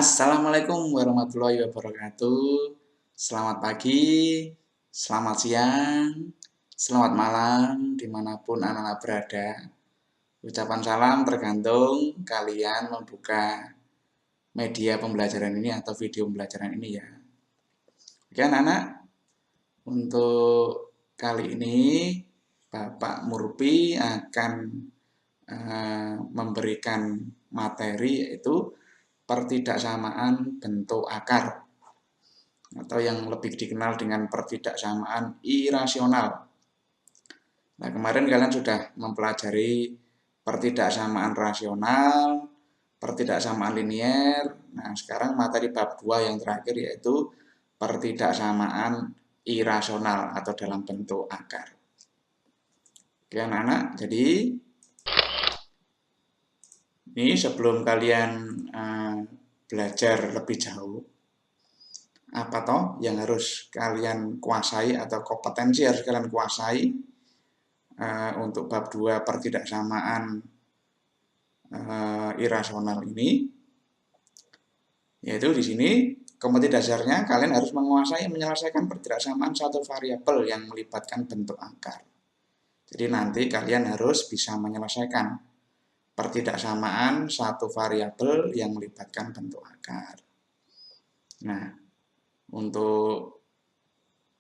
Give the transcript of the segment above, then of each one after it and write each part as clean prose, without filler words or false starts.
Assalamualaikum warahmatullahi wabarakatuh. Selamat pagi, selamat siang, selamat malam, dimanapun anak-anak berada. Ucapan salam tergantung kalian membuka media pembelajaran ini atau video pembelajaran ini ya. Oke anak-anak, untuk kali ini Bapak Murpi akan memberikan materi yaitu pertidaksamaan bentuk akar atau yang lebih dikenal dengan pertidaksamaan irasional. Nah, kemarin kalian sudah mempelajari pertidaksamaan rasional, pertidaksamaan linier. Nah, sekarang materi bab 2 yang terakhir yaitu pertidaksamaan irasional atau dalam bentuk akar. Oke, anak-anak, jadi ini sebelum kalian belajar lebih jauh, apa toh yang harus kalian kuasai atau kompetensi harus kalian kuasai untuk bab 2 pertidaksamaan irasional ini, yaitu di sini kompetensi dasarnya kalian harus menguasai menyelesaikan pertidaksamaan satu variabel yang melibatkan bentuk akar. Jadi nanti kalian harus bisa menyelesaikan pertidaksamaan satu variabel yang melibatkan bentuk akar. Nah, untuk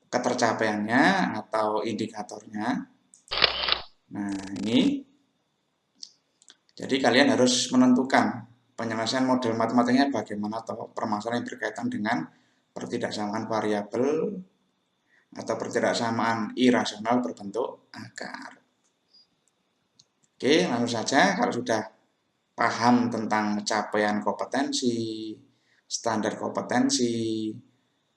ketercapaiannya atau indikatornya, nah ini, jadi kalian harus menentukan penyelesaian model matematikanya bagaimana atau permasalahan yang berkaitan dengan pertidaksamaan variabel atau pertidaksamaan irasional berbentuk akar. Oke, langsung saja kalau sudah paham tentang capaian kompetensi, standar kompetensi,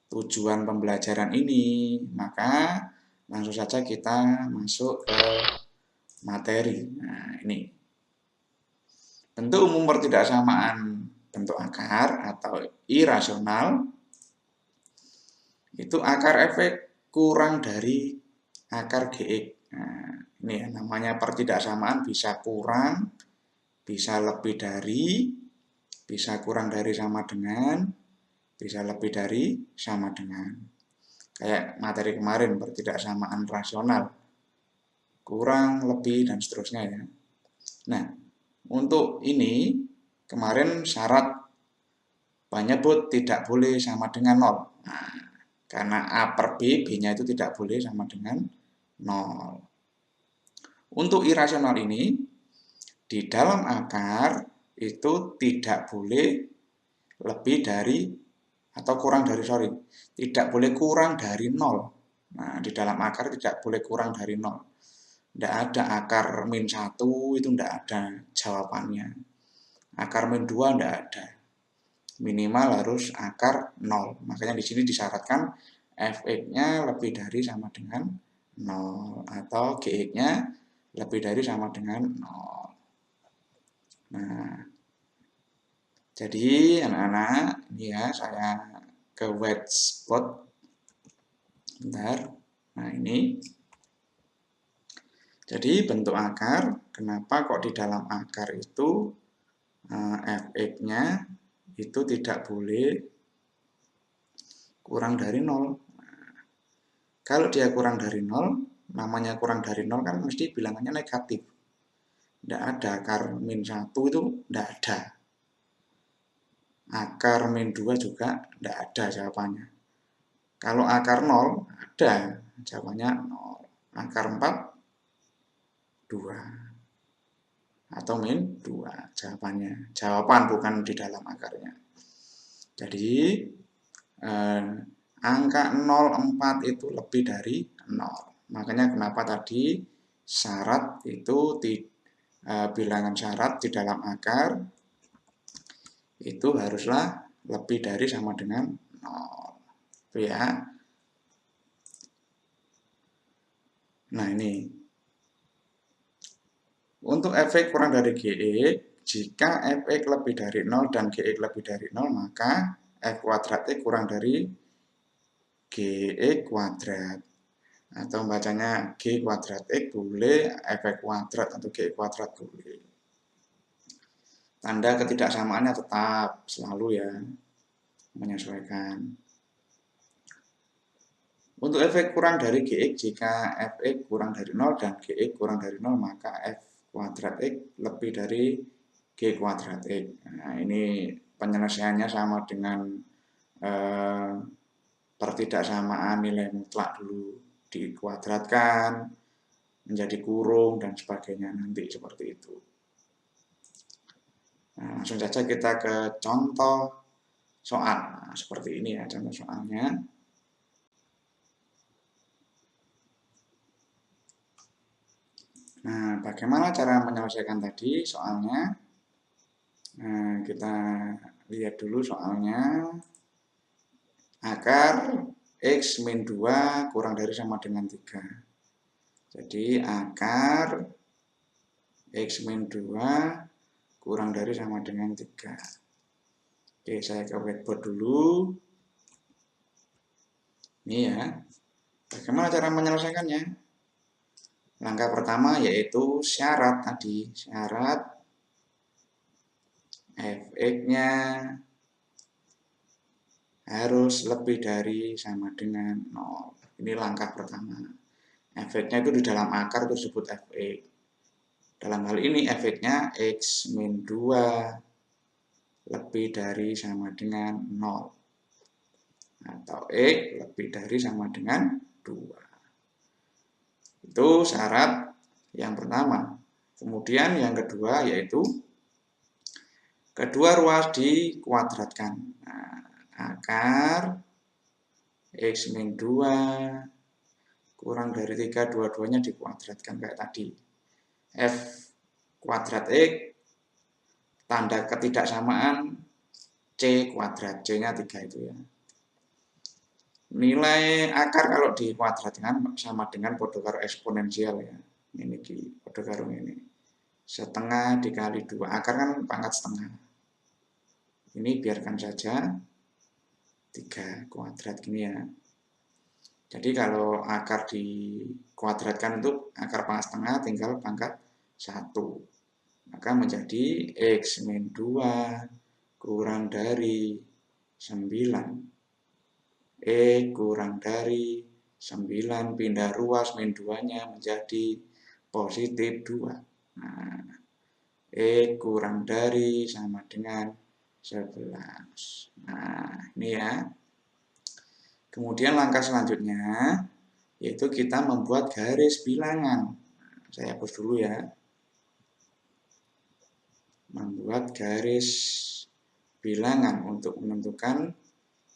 tujuan pembelajaran ini, maka langsung saja kita masuk ke materi. Nah, ini bentuk umum pertidaksamaan bentuk akar atau irasional itu akar efek kurang dari akar GX. Nah, ini ya, namanya pertidaksamaan bisa kurang, bisa lebih dari, bisa kurang dari sama dengan, bisa lebih dari sama dengan. Kayak materi kemarin pertidaksamaan rasional, kurang, lebih, dan seterusnya ya. Nah, untuk ini kemarin syarat penyebut tidak boleh sama dengan 0. Nah, karena A per B, B-nya itu tidak boleh sama dengan 0. Untuk irasional ini, di dalam akar itu tidak boleh lebih dari atau kurang dari, tidak boleh kurang dari 0. Nah, di dalam akar tidak boleh kurang dari 0. Tidak ada akar min 1, itu tidak ada jawabannya. Akar min 2 tidak ada. Minimal harus akar 0. Makanya di sini disyaratkan fx-nya lebih dari sama dengan 0 atau gx-nya lebih dari sama dengan 0. Nah, jadi anak-anak, ini ya saya ke whiteboard. Bentar. Nah, ini. Jadi bentuk akar, kenapa kok di dalam akar itu fx-nya itu tidak boleh kurang dari 0. Nah, kalau dia kurang dari 0, namanya kurang dari 0 kan mesti bilangannya negatif. Tidak ada akar min 1 itu tidak ada. Akar min 2 juga tidak ada jawabannya. Kalau akar 0 ada, jawabannya 0. Akar 4, 2. Atau min 2 jawabannya. Jawaban bukan di dalam akarnya. Jadi angka 0,4 itu lebih dari 0. Makanya kenapa tadi syarat itu bilangan syarat di dalam akar itu haruslah lebih dari sama dengan 0. Itu ya. Nah, ini. Untuk fx kurang dari gx, jika fx lebih dari 0 dan gx lebih dari 0, maka f kuadrat x kurang dari gx kuadrat. Atau bacanya g kuadrat x boleh, fx kuadrat atau gx kuadrat boleh. tanda ketidaksamaannya tetap selalu ya, menyesuaikan. Untuk Fx kurang dari Gx, jika Fx kurang dari 0 dan Gx kurang dari 0, maka F kuadrat X lebih dari G kuadrat X. Nah, ini penyelesaiannya sama dengan pertidaksamaan nilai mutlak dulu, dikuadratkan menjadi kurung dan sebagainya nanti seperti itu. Nah, langsung saja kita ke contoh soal. Nah, seperti ini ya contoh soalnya. Nah, bagaimana cara menyelesaikan tadi soalnya? Nah, kita lihat dulu soalnya. Akar X min 2 kurang dari sama dengan 3. Jadi akar X min 2 kurang dari sama dengan 3. Oke, saya ke whiteboard dulu. Ini ya. Bagaimana cara menyelesaikannya? Langkah pertama yaitu syarat tadi. Syarat Fx-nya harus lebih dari sama dengan 0. Ini langkah pertama. Fx-nya itu di dalam akar itu disebut Fx. Dalam hal ini Fx-nya X min 2 lebih dari sama dengan 0. Atau X lebih dari sama dengan 2. Itu syarat yang pertama. Kemudian yang kedua yaitu kedua ruas dikuadratkan. Nah, akar X min 2 kurang dari 3, dua-duanya dikuadratkan kayak tadi. F kuadrat X, tanda ketidaksamaan C kuadrat, C-nya 3 itu ya. Nilai akar kalau dikuadratkan sama dengan podo karo eksponensial ya. Ini podo karo ini. Setengah dikali 2. Akar kan pangkat setengah. Ini biarkan saja 3 kuadrat gini ya. Jadi kalau akar dikuadratkan untuk akar pangkat setengah tinggal pangkat 1. Maka menjadi X min 2 kurang dari 9. Kurang dari 9 pindah ruas min 2-nya menjadi positif 2. Nah, kurang dari sama dengan 11. Nah, ini ya. Kemudian langkah selanjutnya yaitu kita membuat garis bilangan. Saya hapus dulu ya. Membuat garis bilangan untuk menentukan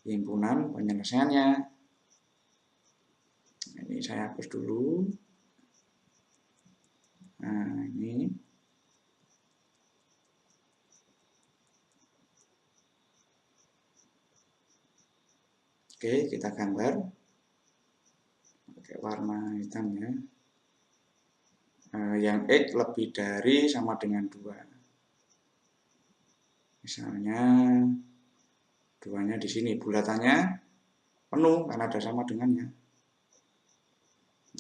himpunan penyelesaiannya. Ini saya hapus dulu. Nah, ini. Oke, kita gambar. Pakai warna hitam ya. Yang X lebih dari sama dengan 2. Misalnya 2-nya di sini, bulatannya penuh karena ada sama dengannya.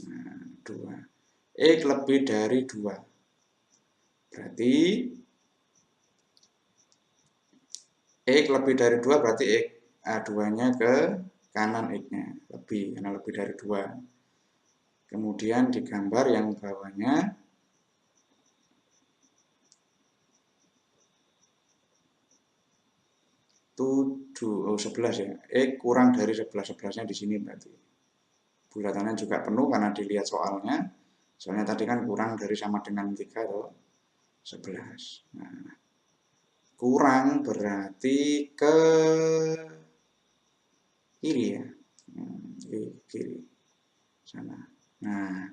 Nah, 2. X lebih dari 2. Berarti X lebih dari 2 berarti X A2-nya ke kanan X-nya. Lebih, karena lebih dari 2. Kemudian digambar yang bawahnya. 11 ya. Kurang dari 11. 11-nya di sini berarti. Bulatannya juga penuh karena dilihat soalnya. Soalnya tadi kan kurang dari sama dengan 3 atau 11. Nah, kurang berarti ke kiri ya. Kiri. Sana. Nah,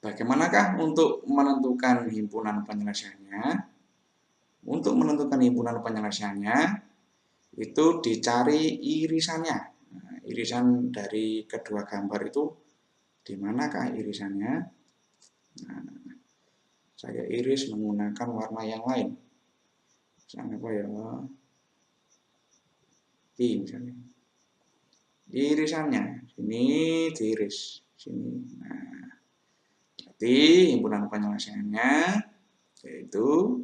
bagaimanakah untuk menentukan himpunan penyelesaiannya? Untuk menentukan himpunan penyelesaiannya, itu dicari irisannya. Nah, irisan dari kedua gambar itu di manakah irisannya? Nah, saya iris menggunakan warna yang lain. Misalnya apa ya? Pink misalnya. Irisannya, ini diiris. Sini. Nah, jadi himpunan penyelesaiannya yaitu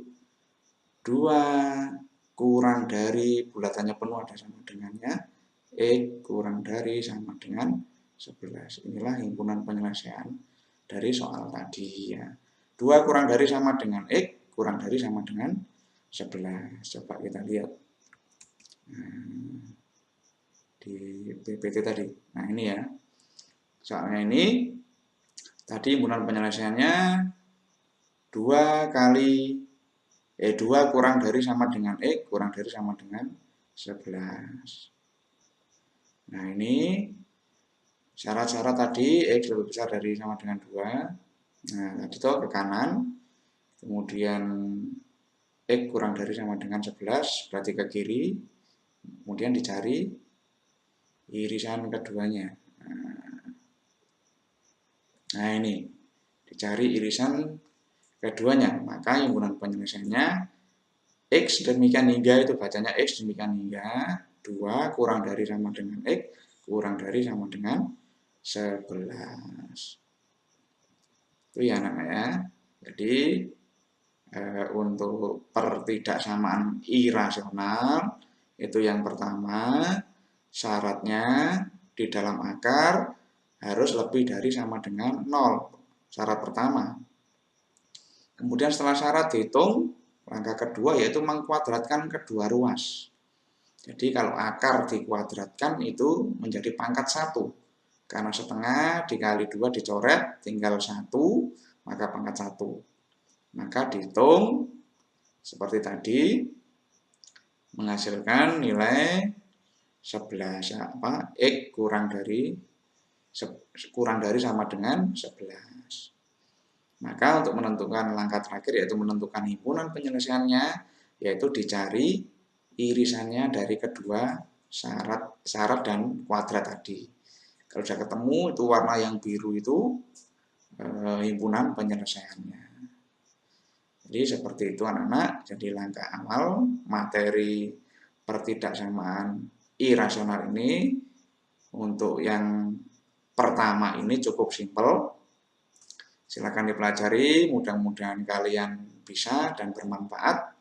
2 kurang dari bulatannya penuh ada sama dengannya, X kurang dari sama dengan 11. Inilah himpunan penyelesaian dari soal tadi ya. 2 kurang dari sama dengan X kurang dari sama dengan 11. Coba kita lihat di PPT tadi. Nah ini ya, soalnya ini tadi himpunan penyelesaiannya 2 kurang dari sama dengan X kurang dari sama dengan 11. Nah ini syarat-syarat tadi X lebih besar dari sama dengan 2. Nah tadi itu ke kanan, kemudian X kurang dari sama dengan 11 berarti ke kiri, kemudian dicari irisan keduanya. Nah ini dicari irisan keduanya, maka himpunan penyelesaiannya X demikian hingga, itu bacanya X demikian hingga 2 kurang dari sama dengan X kurang dari sama dengan 11. Itu ya namanya. Jadi untuk pertidaksamaan irasional itu yang pertama, syaratnya di dalam akar harus lebih dari sama dengan 0. Syarat pertama. Kemudian setelah syarat dihitung, langkah kedua yaitu mengkuadratkan kedua ruas. Jadi kalau akar dikuadratkan itu menjadi pangkat 1. Karena setengah dikali 2 dicoret, tinggal 1, maka pangkat 1. Maka dihitung seperti tadi, menghasilkan nilai 11, X kurang dari sama dengan 11. Maka untuk menentukan langkah terakhir yaitu menentukan himpunan penyelesaiannya, yaitu dicari irisannya dari kedua syarat dan kuadrat tadi. Kalau sudah ketemu itu warna yang biru itu himpunan penyelesaiannya. Jadi seperti itu anak-anak. Jadi langkah awal materi pertidaksamaan irasional ini untuk yang pertama ini cukup simpel. Silakan dipelajari, mudah-mudahan kalian bisa dan bermanfaat.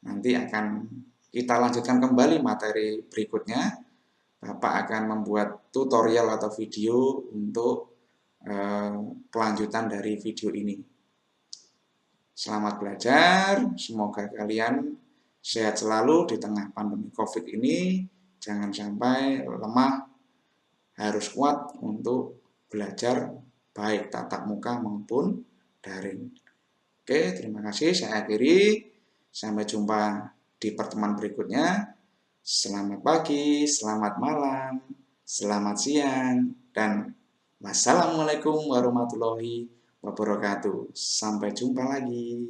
Nanti akan kita lanjutkan kembali materi berikutnya. Bapak akan membuat tutorial atau video untuk kelanjutan dari video ini. Selamat belajar, semoga kalian sehat selalu di tengah pandemi COVID ini. Jangan sampai lemah, harus kuat untuk belajar baik tatap muka maupun daring. Oke, terima kasih. Saya akhiri. Sampai jumpa di pertemuan berikutnya. Selamat pagi, selamat malam, selamat siang, dan wassalamualaikum warahmatullahi wabarakatuh. Sampai jumpa lagi.